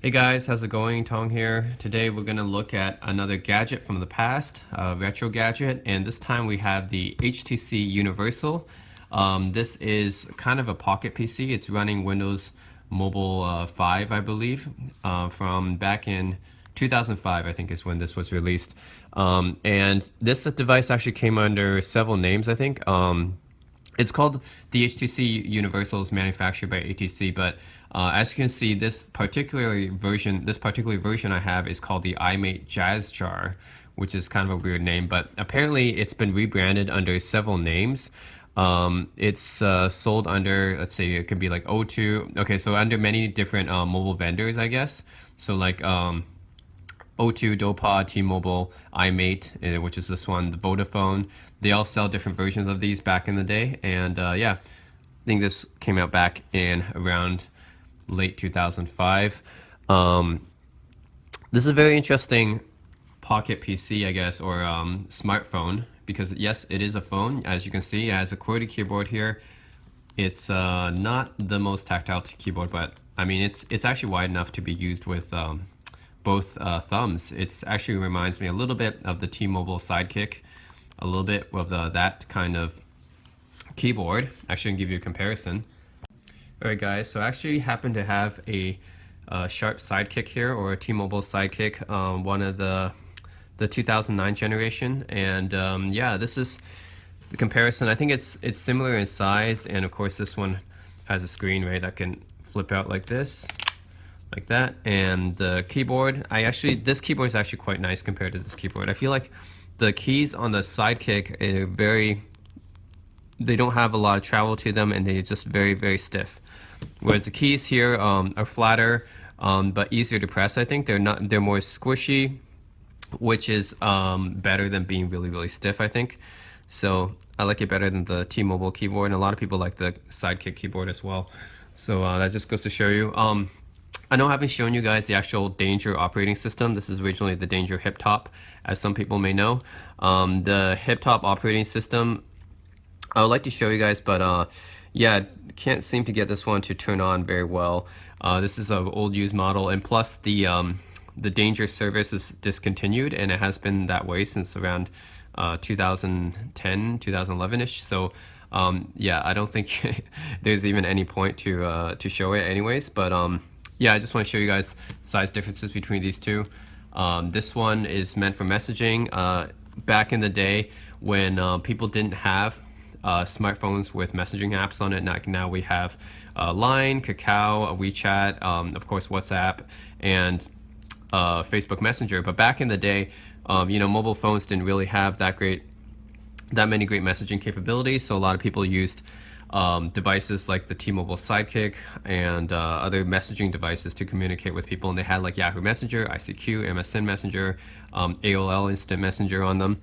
Hey guys, how's it going? Tong here. Today we're going to look at another gadget from the past, a retro gadget, and this time we have the HTC Universal. This is kind of a pocket PC. It's running Windows Mobile 5, I believe, from back in 2005, I think is when this was released. And this device actually came under several names, I think. It's called the HTC Universal, is manufactured by HTC, but as you can see, this particular version I have is called the iMate JasJar, which is kind of a weird name, but apparently it's been rebranded under several names. It's sold under, let's say, it could be like O2. Okay, so under many different mobile vendors, I guess. So like O2, Dopa, T-Mobile, iMate, which is this one, the Vodafone. They all sell different versions of these back in the day, and yeah, I think this came out back in around late 2005. This is a very interesting pocket PC, I guess, or smartphone, because yes, it is a phone. As you can see, it has a QWERTY keyboard here. It's not the most tactile keyboard, but I mean, it's actually wide enough to be used with both thumbs. It's actually reminds me a little bit of the T-Mobile Sidekick, a little bit of that kind of keyboard. Actually, I can give you a comparison. Alright guys, so I actually happen to have a Sharp Sidekick here, or a T-Mobile Sidekick, one of the 2009 generation, and yeah, this is the comparison. I think it's similar in size, and of course this one has a screen, right, that can flip out like this, like that, and the keyboard, this keyboard is actually quite nice compared to this keyboard. I feel like the keys on the Sidekick are they don't have a lot of travel to them, and they're just very, very stiff. Whereas the keys here are flatter, but easier to press. I think they're more squishy, which is better than being really, really stiff, I think. So I like it better than the T-Mobile keyboard, and a lot of people like the Sidekick keyboard as well. So that just goes to show you. I know I haven't shown you guys the actual Danger operating system. This is originally the Danger Hip-Top, as some people may know. The Hip-Top operating system, I would like to show you guys, but yeah, can't seem to get this one to turn on very well. This is an old used model, and plus the Danger service is discontinued, and it has been that way since around 2010, 2011-ish. So yeah, I don't think there's even any point to show it anyways, but yeah, I just want to show you guys size differences between these two. This one is meant for messaging. Back in the day when people didn't have smartphones with messaging apps on it, now we have Line, Kakao, WeChat, of course WhatsApp, and Facebook Messenger. But back in the day, you know, mobile phones didn't really have that many great messaging capabilities, so a lot of people used devices like the T-Mobile Sidekick and other messaging devices to communicate with people, and they had like Yahoo Messenger, ICQ, MSN Messenger, AOL Instant Messenger on them.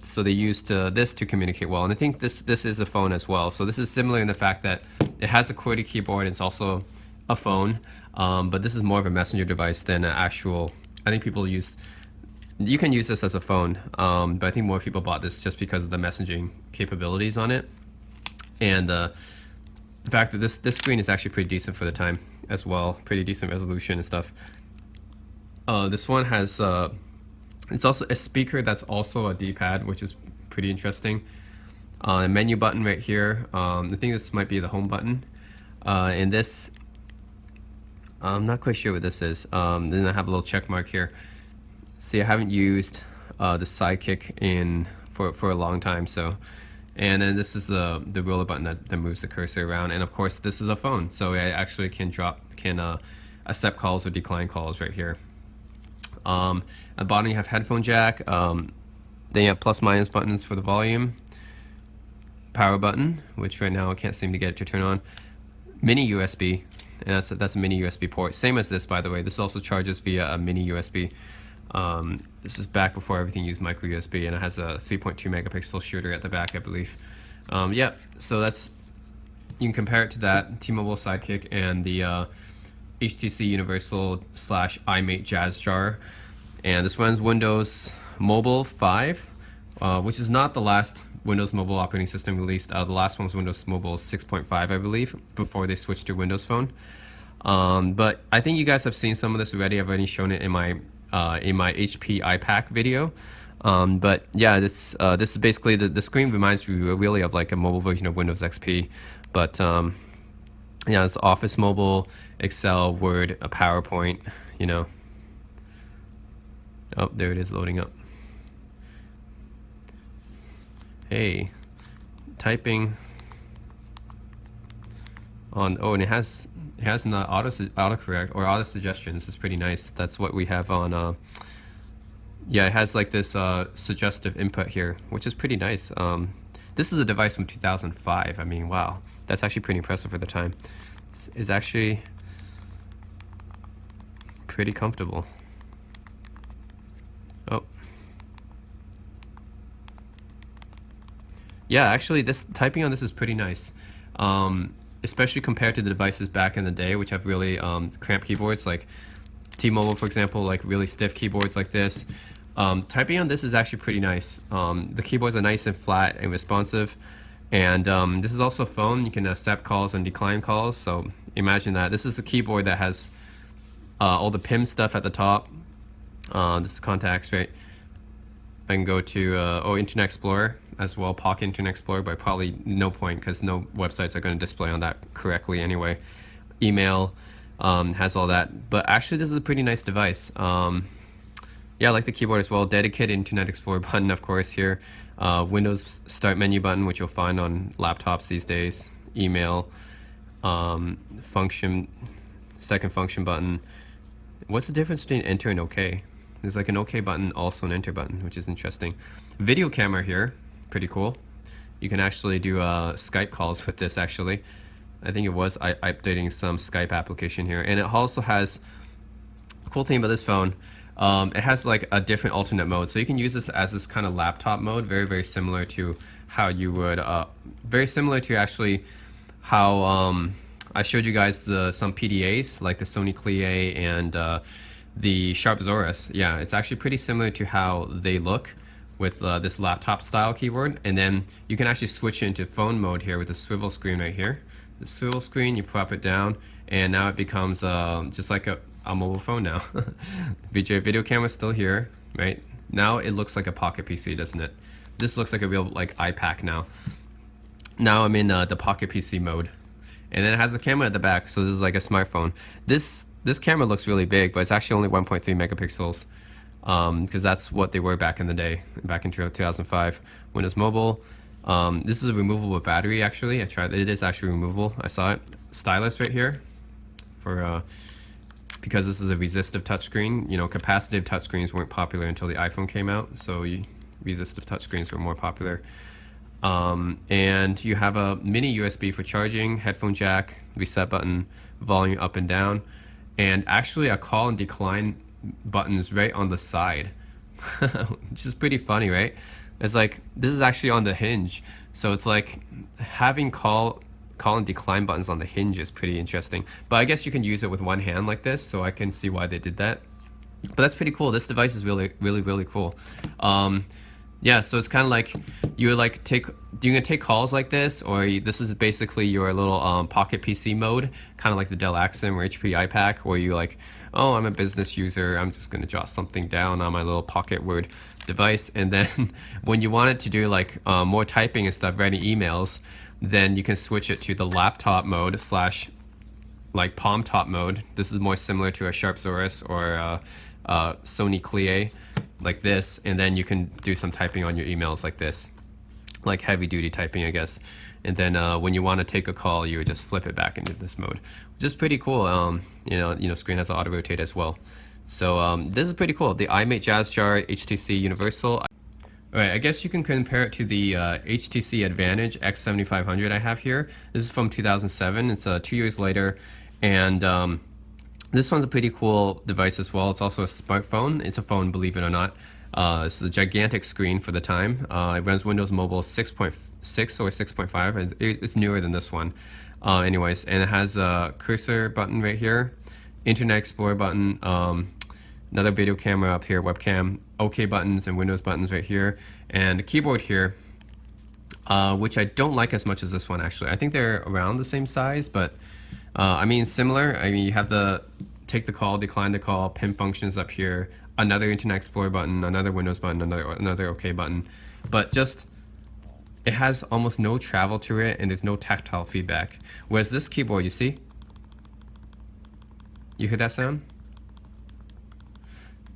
So they used this to communicate well, and I think this is a phone as well. So this is similar in the fact that it has a QWERTY keyboard. It's also a phone, but this is more of a messenger device than an actual. I think you can use this as a phone, but I think more people bought this just because of the messaging capabilities on it, and the fact that this screen is actually pretty decent for the time as well, pretty decent resolution and stuff. This one has it's also a speaker that's also a D-pad, which is pretty interesting. A menu button right here. I think this might be the home button, and this, I'm not quite sure what this is. Then I have a little check mark here. See, I haven't used the Sidekick for a long time, so. And then this is the roller button that moves the cursor around, and of course this is a phone, so I actually can accept calls or decline calls right here. At the bottom you have headphone jack. Then you have plus minus buttons for the volume, power button, which right now I can't seem to get it to turn on. Mini USB, and that's a mini USB port. Same as this, by the way. This also charges via a mini USB. This is back before everything used micro USB, and it has a 3.2 megapixel shooter at the back, I believe. Yeah, so you can compare it to that T-Mobile Sidekick and the HTC Universal / iMate JasJar. And this runs Windows Mobile 5, which is not the last Windows Mobile operating system released. The last one was Windows Mobile 6.5, I believe, before they switched to Windows Phone. But I think you guys have seen some of this already. I've already shown it in my HP iPack video. But yeah, this is basically the screen reminds you really of like a mobile version of Windows XP. But yeah, it's Office Mobile, Excel, Word, a PowerPoint, you know. Oh, there it is loading up. Hey, typing on, oh, and it has an autocorrect or auto suggestion. This is pretty nice. That's what we have on, yeah, it has like this suggestive input here, which is pretty nice. This is a device from 2005. I mean, wow, that's actually pretty impressive for the time. It's actually pretty comfortable. Oh. Yeah, actually, this typing on this is pretty nice, especially compared to the devices back in the day, which have really cramped keyboards, like T-Mobile, for example, like really stiff keyboards like this. Typing on this is actually pretty nice. The keyboards are nice and flat and responsive, and this is also a phone. You can accept calls and decline calls, so imagine that. This is a keyboard that has all the PIM stuff at the top. This is contacts, right? I can go to Internet Explorer as well, Pocket Internet Explorer, but probably no point because no websites are going to display on that correctly anyway. Email has all that, but actually this is a pretty nice device. Yeah, I like the keyboard as well. Dedicated Internet Explorer button, of course, here. Windows Start menu button, which you'll find on laptops these days. Email, function, second function button. What's the difference between enter and OK? There's like an OK button, also an enter button, which is interesting. Video camera here, pretty cool. You can actually do Skype calls with this, actually. I think it was updating some Skype application here. And it also has, a cool thing about this phone, it has like a different alternate mode. So you can use this as this kind of laptop mode, very, very similar to how you would, very similar to actually how I showed you guys some PDAs, like the Sony Clie and the Sharp Zorus. Yeah, it's actually pretty similar to how they look with this laptop style keyboard. And then you can actually switch into phone mode here with the swivel screen right here. The swivel screen, you prop it down, and now it becomes just like a mobile phone now. Video camera still here, right? Now it looks like a Pocket PC, doesn't it? This looks like a real like iPack now. Now I'm in the Pocket PC mode. And then it has a camera at the back, so this is like a smartphone. This camera looks really big, but it's actually only 1.3 megapixels, because that's what they were back in the day, back in 2005. Windows Mobile. This is a removable battery, actually. I tried it. It is actually removable. I saw it. Stylus right here, for because this is a resistive touchscreen. You know, capacitive touchscreens weren't popular until the iPhone came out, so resistive touchscreens were more popular. And you have a mini USB for charging, headphone jack, reset button, volume up and down, and actually a call and decline buttons right on the side, which is pretty funny, right? It's like, this is actually on the hinge. So it's like having call and decline buttons on the hinge is pretty interesting. But I guess you can use it with one hand like this, so I can see why they did that. But that's pretty cool. This device is really, really, really cool. Yeah, so it's kind of like you would like you can take calls like this, or this is basically your little Pocket PC mode, kind of like the Dell Axim or HP iPack, where you like, oh, I'm a business user, I'm just going to jot something down on my little Pocket Word device. And then when you want it to do like more typing and stuff, writing emails, then you can switch it to the laptop mode / like palm top mode. This is more similar to a Sharp Zorus or Sony Clie, like this, and then you can do some typing on your emails like this, like heavy duty typing, I guess. And then when you want to take a call, you would just flip it back into this mode, which is pretty cool. You know, screen has auto rotate as well. So this is pretty cool. The iMate JasJar HTC Universal. All right, I guess you can compare it to the HTC Advantage X7500 I have here. This is from 2007. It's 2 years later, and this one's a pretty cool device as well. It's also a smartphone. It's a phone, believe it or not. It's a gigantic screen for the time. It runs Windows Mobile 6.6 or 6.5. It's newer than this one. Anyways, and it has a cursor button right here, Internet Explorer button, another video camera up here, webcam, OK buttons and Windows buttons right here, and a keyboard here, which I don't like as much as this one, actually. I think they're around the same size, but I mean, similar. I mean, you have the take the call, decline the call, pin functions up here, another Internet Explorer button, another Windows button, another OK button. But just it has almost no travel to it, and there's no tactile feedback. Whereas this keyboard, you see? You hear that sound?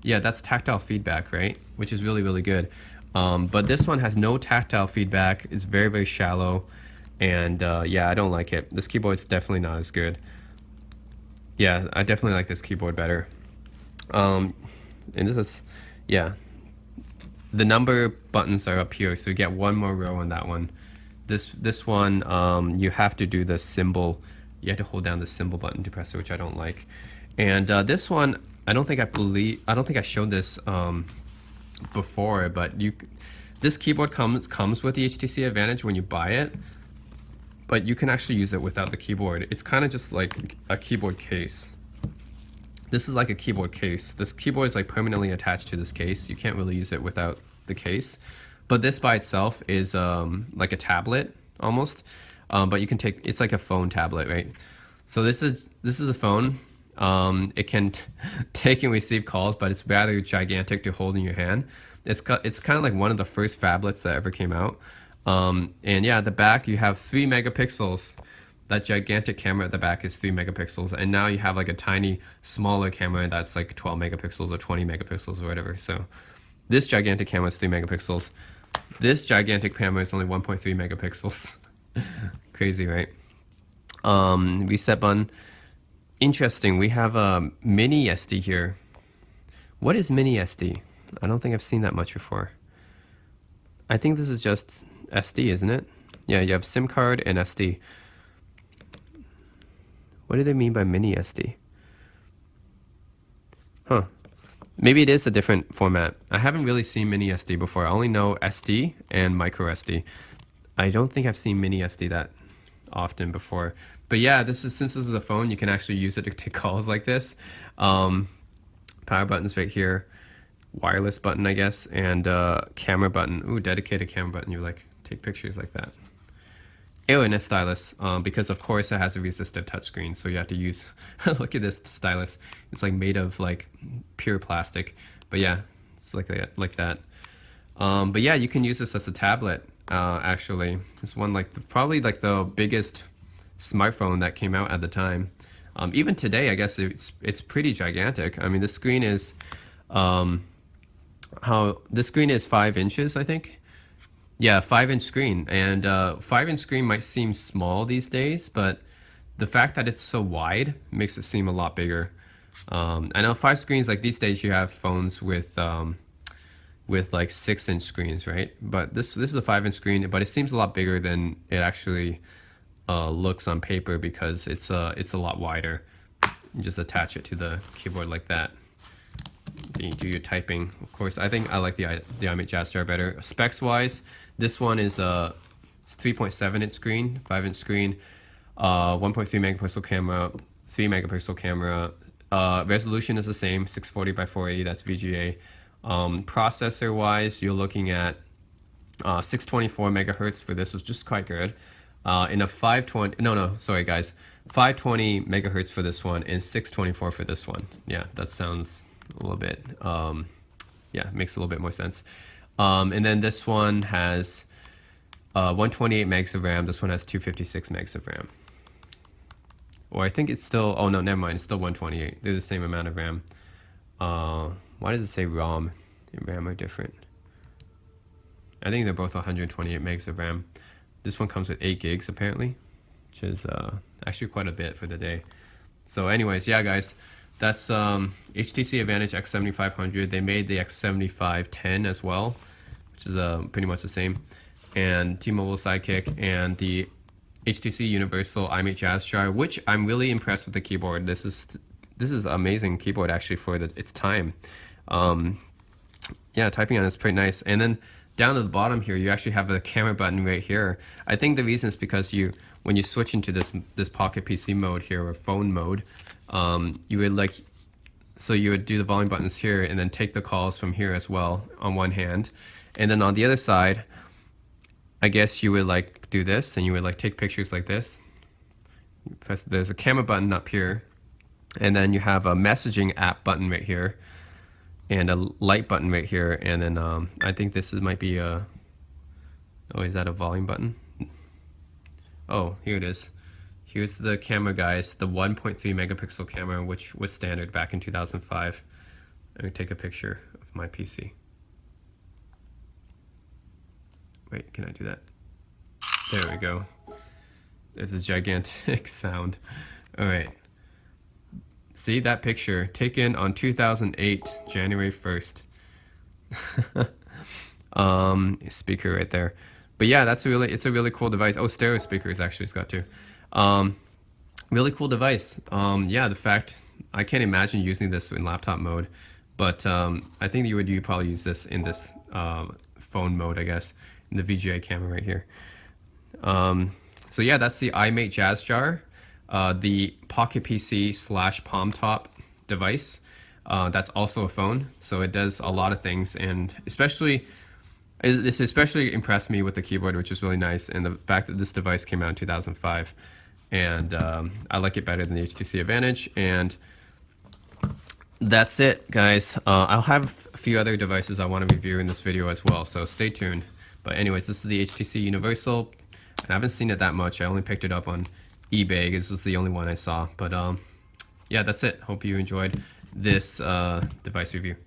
Yeah, that's tactile feedback, right? Which is really, really good. But this one has no tactile feedback. It's very, very shallow. And yeah, I don't like it. This keyboard's definitely not as good. Yeah, I definitely like this keyboard better. And this is, yeah. The number buttons are up here, so you get one more row on that one. This one, you have to do the symbol. You have to hold down the symbol button to press it, which I don't like. And this one, I don't think I showed this before, but this keyboard comes with the HTC Advantage when you buy it, but you can actually use it without the keyboard. It's kind of just like a keyboard case. This is like a keyboard case. This keyboard is like permanently attached to this case. You can't really use it without the case. But this by itself is like a tablet almost. But you can it's like a phone tablet, right? So this is a phone. It can take and receive calls, but it's rather gigantic to hold in your hand. It's kind of like one of the first phablets that ever came out. And yeah, at the back you have 3 megapixels. That gigantic camera at the back is 3 megapixels, and now you have like a tiny, smaller camera that's like 12 megapixels or 20 megapixels or whatever. So this gigantic camera is 3 megapixels. This gigantic camera is only 1.3 megapixels. Crazy, right? Reset button. Interesting. We have a mini SD here. What is mini SD? I don't think I've seen that much before. I think this is just SD, isn't it? Yeah, you have SIM card and SD. What do they mean by mini SD? Huh. Maybe it is a different format. I haven't really seen mini SD before. I only know SD and micro SD. I don't think I've seen mini SD that often before. But yeah, since this is a phone, you can actually use it to take calls like this. Power button's right here. Wireless button, I guess, and camera button. Ooh, dedicated camera button. You like take pictures like that. Oh, and a stylus, because of course it has a resistive touchscreen, so you have to use. Look at this stylus. It's like made of like pure plastic, but yeah, it's like that. But yeah, you can use this as a tablet. Actually, it's one probably like the biggest smartphone that came out at the time. Even today, I guess it's pretty gigantic. I mean, the screen is this screen is 5 inches, I think. Yeah, 5-inch screen, and 5-inch screen might seem small these days, but the fact that it's so wide makes it seem a lot bigger. I know 5 screens, like these days you have phones with like 6-inch screens, right? But this is a 5-inch screen, but it seems a lot bigger than it actually looks on paper because it's a lot wider. You just attach it to the keyboard like that. Then you do your typing. Of course, I think I like the iMate JasJar better. Specs wise, this one is a 3.7-inch screen, 5-inch screen, 1.3 megapixel camera, 3 megapixel camera. Resolution is the same, 640 by 480. That's VGA. Processor wise, you're looking at 624 megahertz for this, which is quite good. In a 520 megahertz for this one and 624 for this one. Yeah, that sounds a little bit, yeah, makes a little bit more sense. And then this one has 128 megs of RAM. This one has 256 megs of RAM. Or I think it's still, oh no, never mind, it's still 128. They're the same amount of RAM. Why does it say ROM and RAM are different? I think they're both 128 megs of RAM. This one comes with 8 gigs apparently, which is actually quite a bit for the day. So anyways, yeah guys, that's HTC Advantage X7500. They made the X7510 as well, which is pretty much the same. And T-Mobile Sidekick and the HTC Universal iMate JasJar, which I'm really impressed with the keyboard. This is an amazing keyboard actually for its time. Yeah, typing on it is pretty nice. And then down at the bottom here, you actually have the camera button right here. I think the reason is because when you switch into this Pocket PC mode here, or phone mode, you would you would do the volume buttons here and then take the calls from here as well on one hand. And then on the other side, I guess you would do this and you would take pictures like this. there's a camera button up here, and then you have a messaging app button right here, and a light button right here, and then I think this might be a, oh, is that a volume button? Oh, here it is. Here's the camera, guys, the 1.3 megapixel camera, which was standard back in 2005. Let me take a picture of my PC. Wait, can I do that? There we go. There's a gigantic sound. All right. See that picture taken on 2008, January 1st. Speaker right there. But yeah, it's a really cool device. Oh, stereo speakers actually it's got too. Really cool device. Yeah, the fact I can't imagine using this in laptop mode, but I think you probably use this in this phone mode, I guess, in the VGA camera right here. So yeah, that's the iMate JasJar, the Pocket PC / Palm Top device. That's also a phone, so it does a lot of things, and this especially impressed me with the keyboard, which is really nice, and the fact that this device came out in 2005, and I like it better than the HTC Advantage. And that's it, guys. I'll have a few other devices I want to review in this video as well, so stay tuned. But anyways, this is the HTC Universal. I haven't seen it that much. I only picked it up on eBay. This was the only one I saw. But yeah, that's it. Hope you enjoyed this device review.